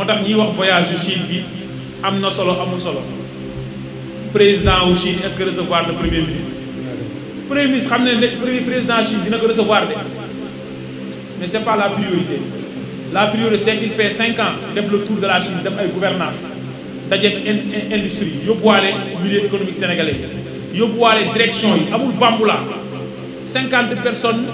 moo tax ñiy wax voyage yu Chine bi am na solo amul solo président wu Chine est-ce que recevoir le premier ministre. premier ministre xam ne premier président Chine dina ko recevoir de mais c'est pas la priorité. La priorité c'est qu'il fait 5 ans def le tour de la Chine def ay gouvernance dajeeg industrie yóbbuwaale milieu économique sénégalais yóbbuwaale direction yi amul bambula 50 personnes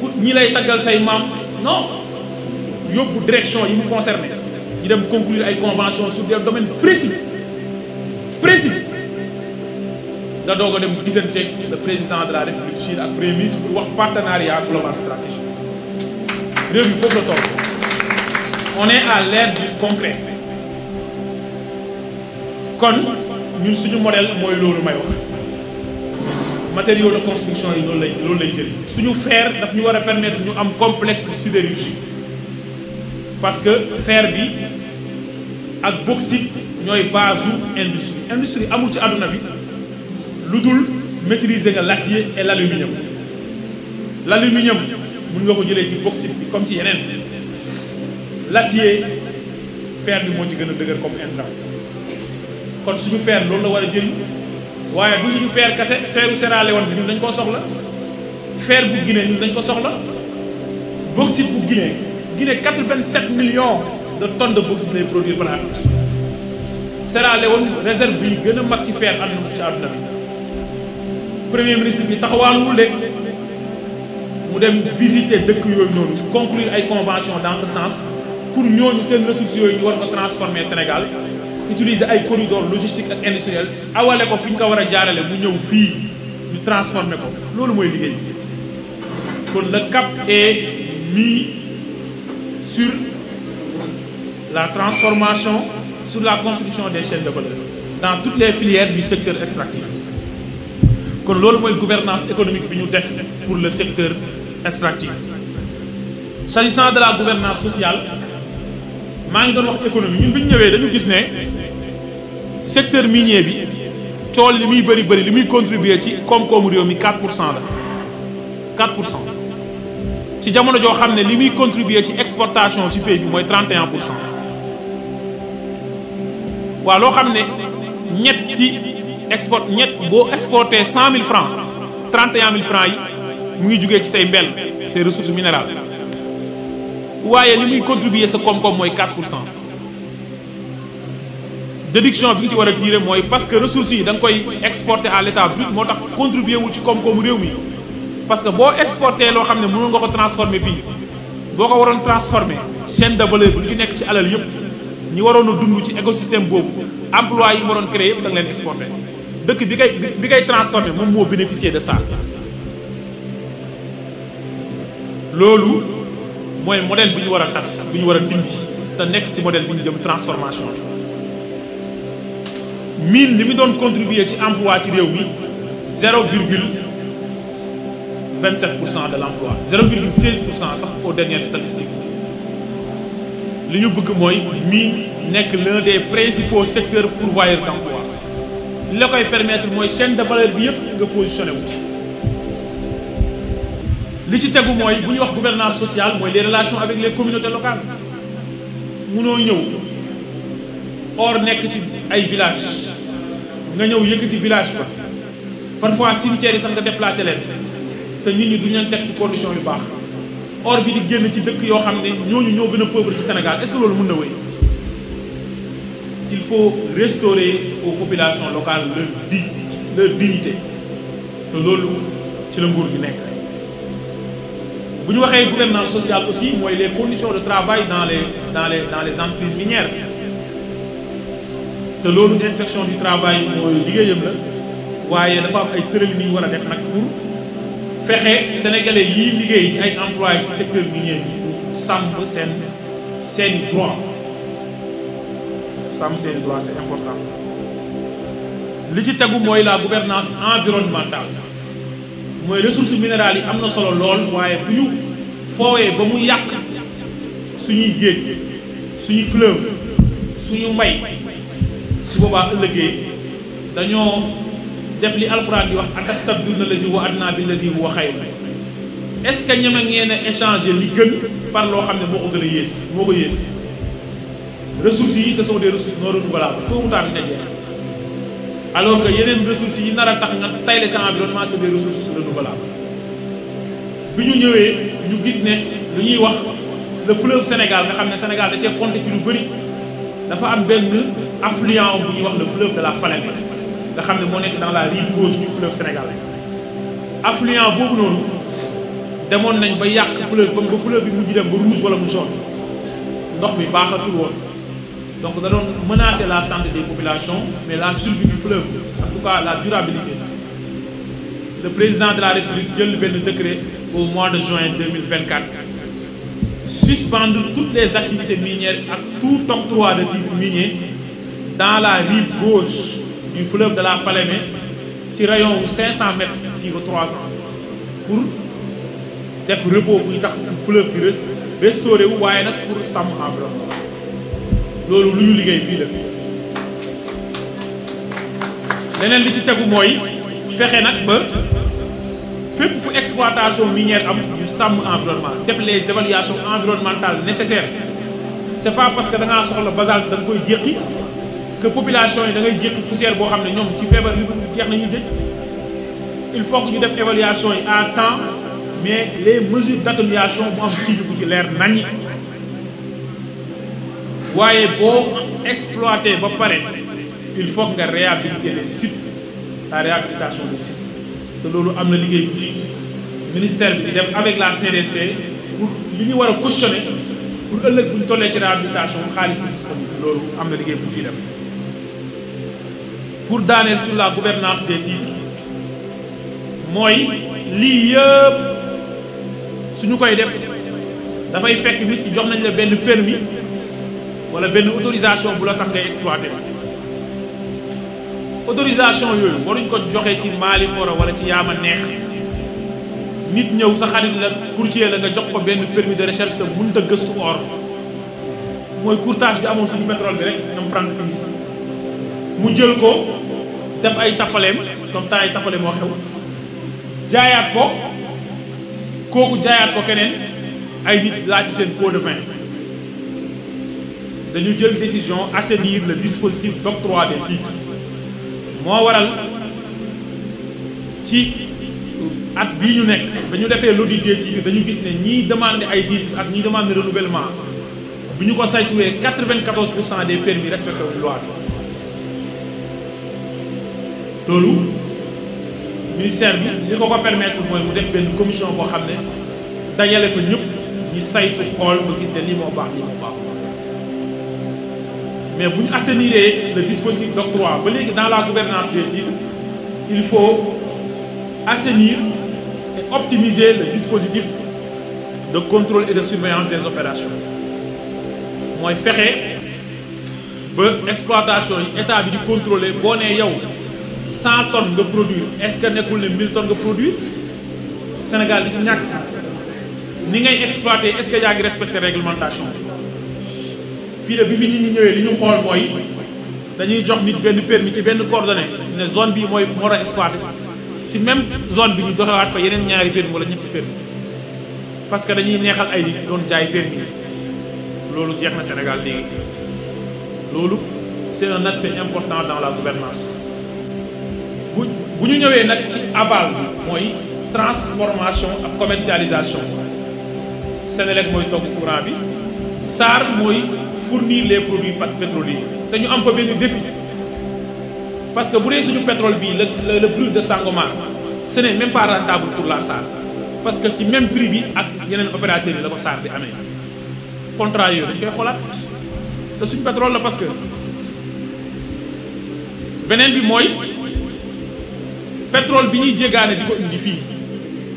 ku ñi lay taggal say maam non yóbbu direction yi mu concerné ñu dem conclure ay convention sur des domaines précis nga doog a dem gisanteeg le président de la République Chine ak premier ministre pour wax partenariat global stratégique réew mi foofu la toll on est à l'ère du concret kon ñun suñu modèle mooy loolu may wax matériaux de construction yi loolu lay jël suñu fer daf ñu war a permettre ñu am complexe sidérurgique parce que fer bi ak bauxite ñooy base industrie amul ci àdduna bi lu dul maîtriser nga l'acier et l'aluminium mën nga ko jëlee ci bauxite bi comme ci yeneen l'acier fer bi moo ci gën a dëgër comme intrant kon suñu fer loolu la war a jëriñ waaye bu suñu fer kese feru Sierra Leone bi ñun dañ koo soxla fer bu Guinée ñun dañ ko soxla bauxite bu Guinée 87 millions de tonnes de bauxite lay produire par an Sierra Leone réserve yi gën a mag ci fer am na ci àdduna bi premier ministre bi taxawaaluwul de mu dem visiter dëkk yooyu noonu conclure ay convention dans ce sens pour ñooñu seen ressources yooyu ñu war ko transformer Sénégal utiliser ay corridors logistiques ak industriels awale ko fi ñu ko war a jaarale mu ñëw fii ñu transformer ko loolu mooy liggéey kon le cap est mis sur la transformation sur la construction des chaînes de valeur dans toutes les filières du secteur extractif kon loolu mooy gouvernance économique bi ñu def pour le secteur extractif. S'agissant de la gouvernance sociale maa ngi doon wax économie ñun bi ñu ñëwee dañu gis ne secteur minier bi tool li muy bëri li muy contribuer ci koom-koomu réew mi 4% la 4% ci jamono joo xam ne li muy contribuer ci exportation ci pays bi mooy 31%. waaw loo xam ne boo exporté 100 000 francs 31 000 francs yi mu ngi jugee ci say mbell say ressources minérales waaye li muy contribuer sa koom-koom mooy 4%. déduction bi nga ci war a tirer mooy parce que ressources yi da nga koy exporter à l'état brut moo tax contribuer wul ci koom-koomu réew mi parce que boo exporté loo xam ne mënul nga ko transformer fii boo ko waroon transformer chaîne de valeur bi lu ci nekk ci alal yëpp ñi waroon a dund ci écosystème boobu emploi yi waroon créer yëpp da nga leen exporter dëkk bi kay transformer moom moo bénéficier de ça. loolu mooy modèle bi ñu war a tas bi ñu war a dindi te nekk ci modèle bi ñu jëm transformation mine li mu doon contribuer ci emploi ci réew mi 0,27% de l'emploi 0,16% sax aux dernières statistiques li ñu bëgg mooy mine nekk l'un des principaux secteurs pourvoyeurs d'emploi li la koy permettre mooy chaîne de valeur bi yëpp nga positionné wu ci li ci tegu mooy bu ñuy wax gouvernance sociale mooy les relations avec les communautés locales munoo ñëw or nekk ci ay village nga ñëw yëkkati village ba parfois cimetières yi sax nga déplacé leen te nit ñi duñ leen teg ci condition yu baax or bi di génn ci dëkk yoo xam ne ñooñu ñoo gën a pauvre ci Sénégal est-ce que loolu mën na wéy il faut restaurer aux populations locales leur dignité te loolu ci la nguur gi nekk. bu ñu waxee gouvernance sociale aussi mooy les conditions de travail dans les entreprises minières te loolu inspection du travail mooy liggéeyam la waaye dafa am ay tëral ni ñu war a def nag pour fexe sénégalais yii liggéey ci ay employés ci secteur minier bi sàmm seeni droit c'est important. li ci tegu mooy la gouvernance environnementale mooy ressources minérales yi am na solo lool waaye bu ñu foowee ba mu yàq suñuy géej suñu fleuve suñu mbay su boobaa ëllëgee dañoo def li alquran di wax atastabdiluna allazi huwa adnaa billazi huwa xayr est-ce que ñeme ngeen a échanger li gën par loo xam ne moo ko gën a yées moo ko yées ressources yi ce sont des ressources non renouvelables tôt ou tard dina jeex alors que yeneen ressources yi nar a tax nga tayle sa environnement c'est des ressources renouvelables bi ñu ñëwee ñu gis ne lu ñuy wax le fleuve Sénégal nga xam ne Sénégal da cee compter ci lu bëri dafa am benn affluent bu ñuy wax le fleuve de la Falémé nga xam ne moo nekk dans la rive gauche du fleuve Sénégal affluent boobu noonu demoon nañ ba yàq fleuve ba fleuve bi mujj dem ba rouge wala mu jaune ndox mi baaxatul woon donc da doon menacer la santé des populations mais la survie du fleuve en tout cas la durabilité le président de la République jël benn décret au mois de juin 2024 suspendre toutes les activités minières ak tout octroi de titres miniers dans la rive gauche du fleuve de la Falémé si rayon wu 500 mètres fii ba 300 pour def repos buy tax fleuve bi restauré wu waaye nag pour sàmm environnement loolu lu ñu liggéey fii la leneen li ci tegu mooy fexe nag ba fépp fu exploitation minière am ñu sàmm environnement def les évaluations environnementales nécessaires c'est pas parce que da ngaa soxla basalte da nga koy jéqi que population yi da ngay jéqi poussière boo xam ne ñoom ci feebar yi jeex nañuy dëj il faut que ñu def évaluation yi à temps mais les mesures d'atténuation bu am suivi bu ci leer naññi waaye boo exploité ba pare il faut nga réhabiliter les sites la réhabilitation des sites te loolu am na liggéey bu ci ministère bi di def avec la CDC pour li ñu war a cautionner pour ëllëg bu ñu tollee ci réhabilitation xaalis bi disponible loolu am na liggéey bu ci def pour daaneel sur la gouvernance des titres mooy lii yëpp suñu koy def dafay fekk nit ki jox nañ la benn permis wala benn autorisation bu la tax ngay exploiter autorisation yooyu waruñ ko joxe ci Mali Fora wala ci Yaama Neex nit ñëw sa xarit la courtier la nga jox ko benn permis de recherche te mënut a gëstu or mooy courtage bi amoon suñu pétrole bi rek ñoom Franck Timis mu jël ko def ay tappaleem comme temps ay tappaleem moo xew jaayaat ko kooku jaayaat ko keneen ay nit laa ci seen pot de vin dañu jël décision assainir le dispositif d'octroi des titres moo waral ci at bii ñu nekk dañu defee l'audit des titres dañu gis ne ñiy demander ay titres ak ñiy demander renouvellement bu ñu ko saytuwee 94% des permis respecté wuñ loi bi loolu ministère bi li ko permettre mooy mu def benn commission boo xam ne dajale fa ñëpp ñu saytu xool ba gis ne lii moo baax lii moo baax mais bu ñu assainir le dispositif d'octroi ba léegi dans la gouvernance des titres il faut assainir et optimiser le dispositif de contrôle et de surveillance des opérations mooy fexe ba exploitation yi état bi di contrôler boo nee yow 100 tonnes nga produire est-ce que nekkul ne 1000 tonnes nga produire Sénégal di ci ñàkk ni ngay exploiter est-ce que yaa ngi respecter réglementation fii de bi fi nit ñi ñëwee li ñu xool mooy dañuy jox nit benn permis ci benn coordonnée ne zone bii mooy moo war a exploiter ci même zone bi ñu doxewaat fa yeneen ñaari permis wala ñetti permis parce que dañuy neexal ay nit doon jaay permis loolu jeex na Sénégal léegi loolu c'est un aspect important dans la gouvernance bu ñu ñëwee nag ci aval bi mooy transformation ak commercialisation Sénélec mooy togg courant bi SAR mooy fournir les produits pétroliers te ñu am fa benn défi parce que bu dee suñu pétrole bii le brut de Sangomar ce n'est même pas rentable pour la SAR parce que ci même prix bi ak yeneen opérateurs yi la ko SAR di amee contrat yooyu dañ koy xoolaat te suñu pétrole la parce que beneen bi mooy pétrole bi ñuy jéggaane di ko indi fii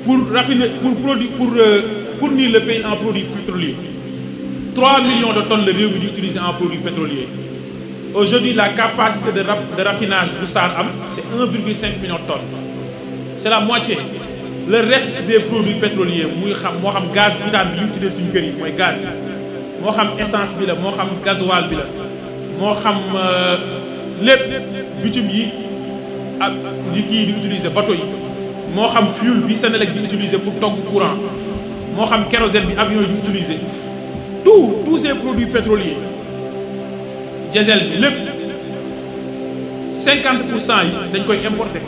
pour raffiner pour fournir le pays en produits pétroliers 3 millions de tonnes la réew mi di utiliser en produits pétroliers aujourd'hui la capacité de raffinage bu SAR am c'est 1,5 million de tonnes c'est la moitié le reste des produits pétroliers muy xam moo xam gaz butane bi ñu utiliser suñu kër yi mooy gaz moo xam essence bi la moo xam gasoil bi la moo xam lépp bitume yi ak li kii di utiliser bateau yi moo xam fuel bi Senelec di utiliser pour togg courant moo xam kérosène bi avion yi di utiliser tous ces produits pétroliers diesel bi lépp 50% yi dañ koy importer.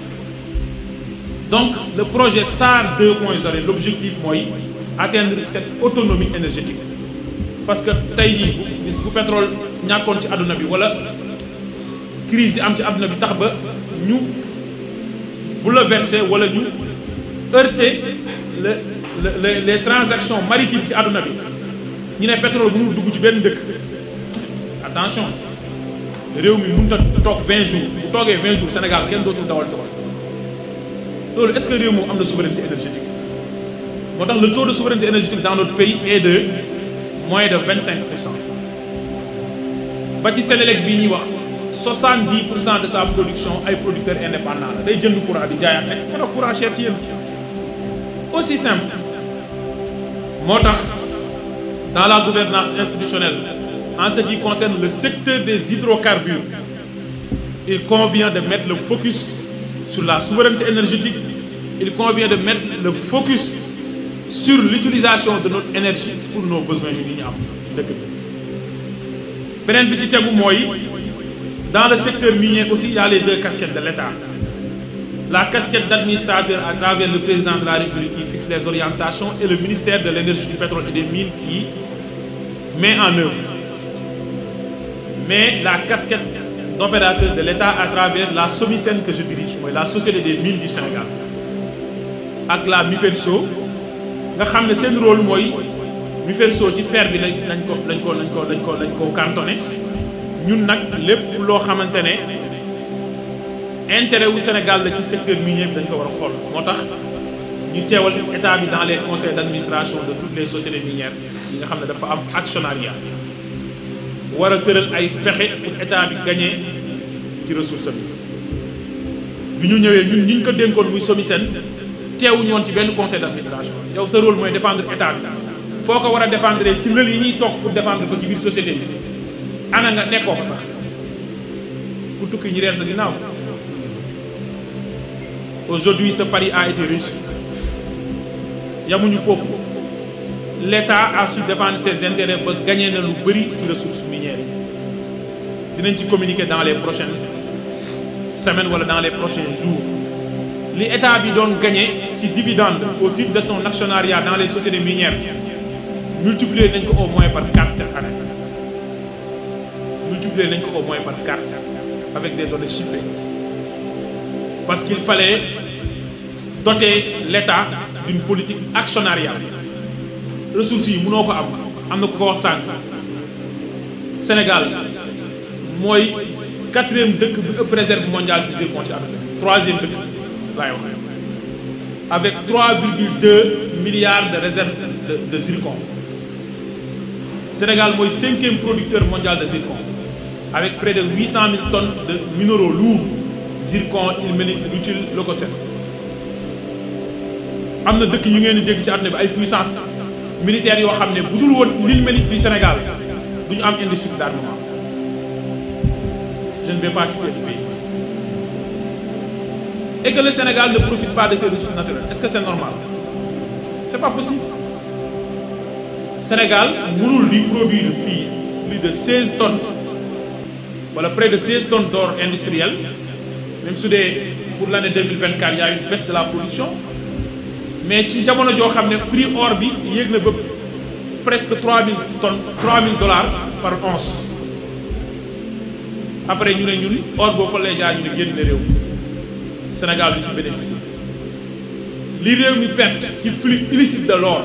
Donc le projet SAR 2.0 l'objectif mooy atteindre cette autonomie énergétique parce que tey jii bis bu pétrole ñàkkoon ci àdduna bi wala crise yi am ci àdduna bi tax ba ñu bouleverser wala ñu heurter les transactions maritimes ci àdduna bi ñu ne pétrole mënul dugg ci benn dëkk attention réew mi mënut a toog 20 jours bu toogee 20 jours Sénégal kenn dootul dawal ci loolu est-ce que réew moom am na souveraineté énergétique moo tax le taux de souveraineté énergétique dans notre pays est de moins de 25%. ba ci Senelec bii ñuy wax 70% de sa production ay producteurs indépendants la day jënd courant di jaayaat rek moo tax courant cher ci yéen aussi simple moo tax dans la gouvernance institutionnelle en ce qui concerne le secteur des hydrocarbures il convient de mettre le focus sur la souveraineté énergétique, il convient de mettre le focus sur l'utilisation de notre énergie pour nos besoins minimums. Dans le secteur minier aussi, il y a les deux casquettes de l'État. La casquette d'administrateur à travers le président de la République qui fixe les orientations et le ministère de l'énergie, du pétrole et des mines qui met en œuvre. Mais la casquette d'opérateur de l'État à travers la SOMISEN que je dirige, la Société des mines du Sénégal, avec la MIFERSO, nga xam ne seen rôle mooy MIFERSO ci fer bi lañ ko cantonné ñun nag lépp loo xamante ne intérêt wu Sénégal la ci secteur minier bi dañ ko war a xool moo tax ñu teewal état bi dans les conseils d'administration de toutes les sociétés minières yi nga xam ne dafa am actionnariat war a tëral ay pexe pour état bi gagné ci ressource bi ñu ñëwee ñun ñi ñu ko dénkoon muy SOMISEN teewuñu woon ci benn conseil d'administration yow sa rôle mooy défendre état bi foo ko war a défendre ci lël yi ñuy toog pour défendre ko ci biir société bi ana nga nekkoo ko sax ku tukki ñi reer sa ginnaaw. Aujourd'hui ce pari a été réussi yamuñu foofu l'État a su défendre ses intérêts ba gagné na lu bëri ci ressources minières yi dinañ ci communiquer dans les prochaines semaines wala dans les prochains jours li État bi doon gagné ci dividende au titre de son actionnariat dans les sociétés minières multiplier nañ ko au moins par 4 cette année multiplier nañ ko au moins par 4 avec des données chiffrées parce qu'il fallait doter l'État d'une politique actionnariale ressources yi mënoo ko am na ko wax sànq Sénégal mooy 4e dëkk bi ëpp réserve mondiale ci zircon ci àdduna 3e dëkk laay wax avec 3,2 milliards de réserves de zircon Sénégal mooy 5e producteur mondial de zircon avec près de 800 000 tonnes de minéraux lourds zircon, ilménite, rutile, leucocène. am na dëkk yu ngeen di dégg ci àdduna bi ay puissance militaire yoo xam ne bu dul woon l'ilménite du Sénégal du ñu am industrie d'armement. Je ne vais pas citer le pays. Et que le Sénégal ne profite pas de ses ressources naturelles. Est-ce que c'est normal? C'est pas possible. Sénégal mënul di produire fii plus de 16 tonnes wala près de 16 tonnes d'or industriel même su dee pour l'année 2024 il y a une baisse de la production mais ci jamono joo xam ne prix or bi yéeg na ba presque 3000 tonnes $3000 par once après ñu ne ñun or boo fa lay jaar ñu ne génn na réew Sénégal du ci bénéficier li réew mi perte ci flux illicite de l'or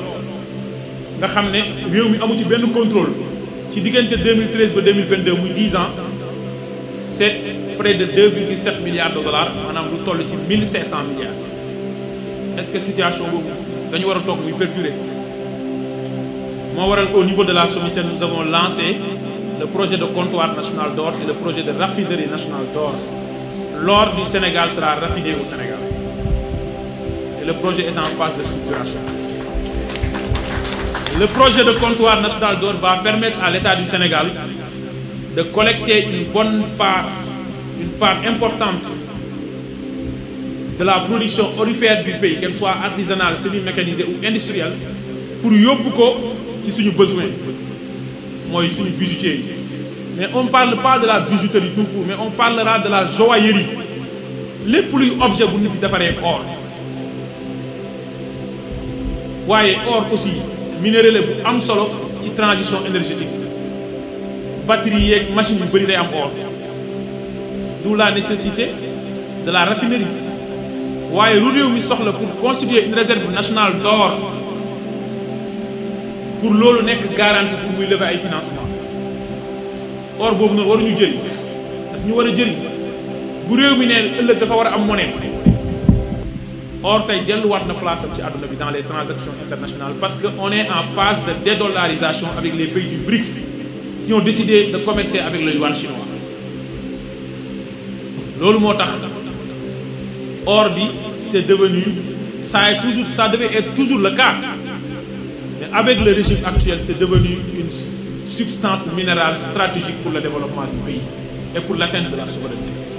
nga xam ne réew mi amu ci benn contrôle ci diggante 2013 ba 2022 muy 10 ans c'est près de 2,7 milliards de dollars maanaam lu toll ci 1500 milliards est-ce que situation boobu dañu war a toog muy perdurer moo waral au niveau de la SOMISEN nous avons lancé le projet de comptoir national d'or et le projet de raffinerie nationale d'or. L'or du Sénégal sera raffiné au Sénégal et le projet est en phase de structuration. Le projet de comptoir national d'or va permettre à l'État du Sénégal de collecter une part importante de la production aurifère du pays, qu'elle soit artisanale, semi-mécanisée ou industrielle, pour yóbbu ko ci suñu besoin mooy suñu bijoutier yi. Mais on ne parle pas de la bijouterie tout court, mais on parlera de la joaillerie lépp luy objet bu nit di defaree or. waaye or aussi minerai la bu am solo ci transition énergétique batterie yeeg machine yu bëri day am or, d'où la nécessité de la raffinerie. waaye lu réew mi soxla pour constituer une réserve nationale d'or, pour loolu nekk garantie pour muy lever ay financement, or boobu noonu waruñu jëriñ, daf ñu war a jëriñ. bu réew mi ne ëllëg dafa war a am monnaie, or tey delluwaat na place am ci àdduna bi dans les transactions internationales, parce que on est en phase de dédollarisation avec les pays du BRICS qui ont décidé de commercer avec le yuan chinois. loolu moo tax or bi c'est devenu, ça devait être toujours le cas, mais avec le régime actuel c'est devenu une substance minérale stratégique pour le développement du pays et pour l'atteinte de la souveraineté.